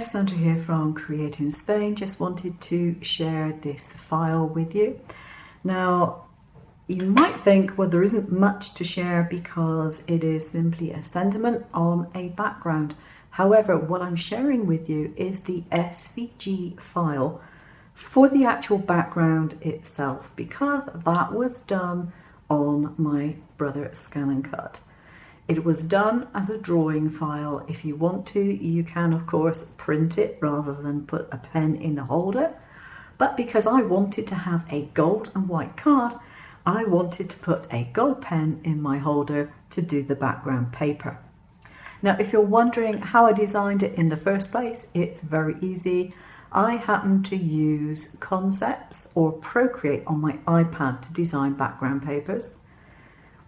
guys, Sandra here from Create in Spain. Just wanted to share this file with you. Now, you might think, well, there isn't much to share because it is simply a sentiment on a background. However, what I'm sharing with you is the SVG file for the actual background itself, because that was done on my Brother Scan and Cut. It was done as a drawing file. If you want to, you can of course print it rather than put a pen in the holder. But because I wanted to have a gold and white card, I wanted to put a gold pen in my holder to do the background paper. Now, if you're wondering how I designed it in the first place, it's very easy. I happen to use Concepts or Procreate on my iPad to design background papers.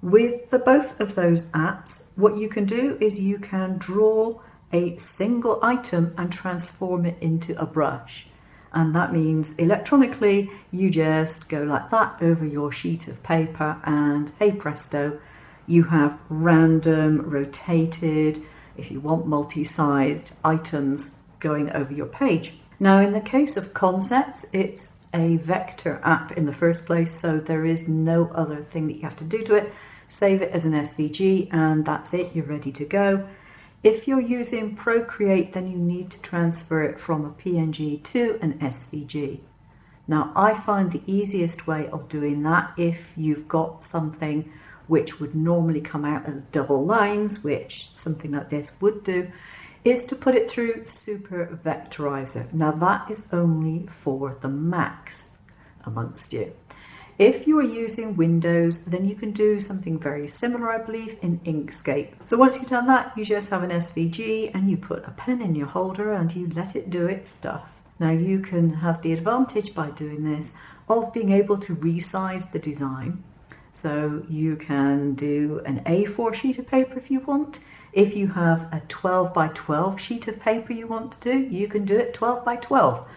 With both of those apps, what you can do is you can draw a single item and transform it into a brush. And that means electronically, you just go like that over your sheet of paper and hey presto, you have random, rotated, if you want multi-sized items going over your page. Now, in the case of Concepts, it's a vector app in the first place, so there is no other thing that you have to do to it. Save it as an SVG and that's it, you're ready to go. If you're using Procreate, then you need to transfer it from a PNG to an SVG. Now, I find the easiest way of doing that, if you've got something which would normally come out as double lines, which something like this would do, is to put it through Super Vectorizer. Now, that is only for the Macs amongst you. If you're using Windows, then you can do something very similar, I believe, in Inkscape. So once you've done that, you just have an SVG and you put a pen in your holder and you let it do its stuff. Now, you can have the advantage by doing this of being able to resize the design. So you can do an A4 sheet of paper if you want. If you have a 12 by 12 sheet of paper you want to do, you can do it 12 by 12.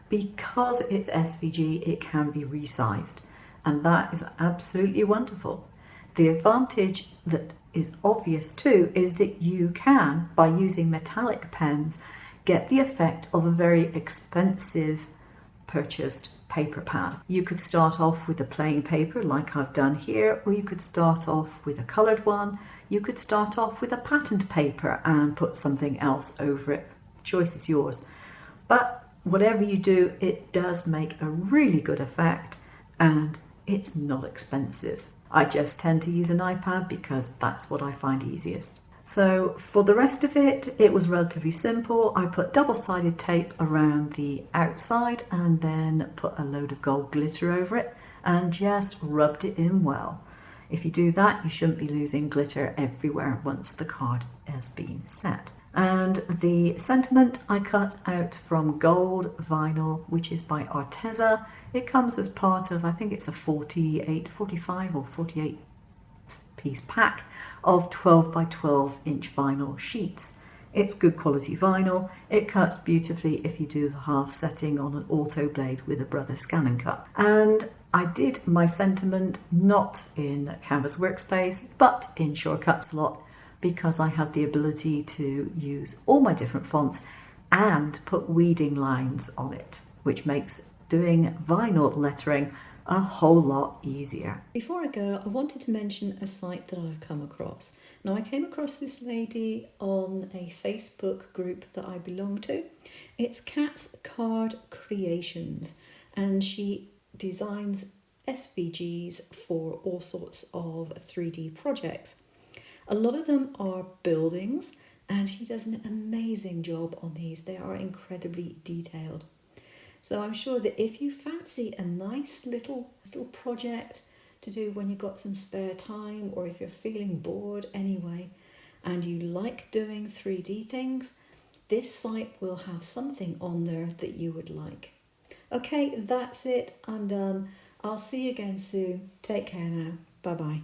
Because it's SVG, it can be resized. And that is absolutely wonderful. The advantage that is obvious too is that you can, by using metallic pens, get the effect of a very expensive purchased paper pad. You could start off with a plain paper like I've done here, or you could start off with a coloured one. You could start off with a patterned paper and put something else over it. The choice is yours. But whatever you do, it does make a really good effect and it's not expensive. I just tend to use an iPad because that's what I find easiest. So for the rest of it, it was relatively simple. I put double-sided tape around the outside and then put a load of gold glitter over it and just rubbed it in well. If you do that, you shouldn't be losing glitter everywhere once the card has been set. And the sentiment I cut out from gold vinyl, which is by Arteza. It comes as part of, I think it's a 45 or 48 piece pack of 12 by 12 inch vinyl sheets. It's good quality vinyl. It cuts beautifully if you do the half setting on an auto blade with a Brother Scan and Cut. And I did my sentiment not in Canvas Workspace, but in Shortcuts a lot, because I have the ability to use all my different fonts and put weeding lines on it, which makes doing vinyl lettering a whole lot easier. Before I go, I wanted to mention a site that I've come across. Now, I came across this lady on a Facebook group that I belong to. It's Cat's Card Creations, and she designs SVGs for all sorts of 3D projects. A lot of them are buildings, and she does an amazing job on these. They are incredibly detailed. So I'm sure that if you fancy a nice little project to do when you've got some spare time, or if you're feeling bored anyway, and you like doing 3D things, this site will have something on there that you would like. Okay, that's it. I'm done. I'll see you again soon. Take care now. Bye-bye.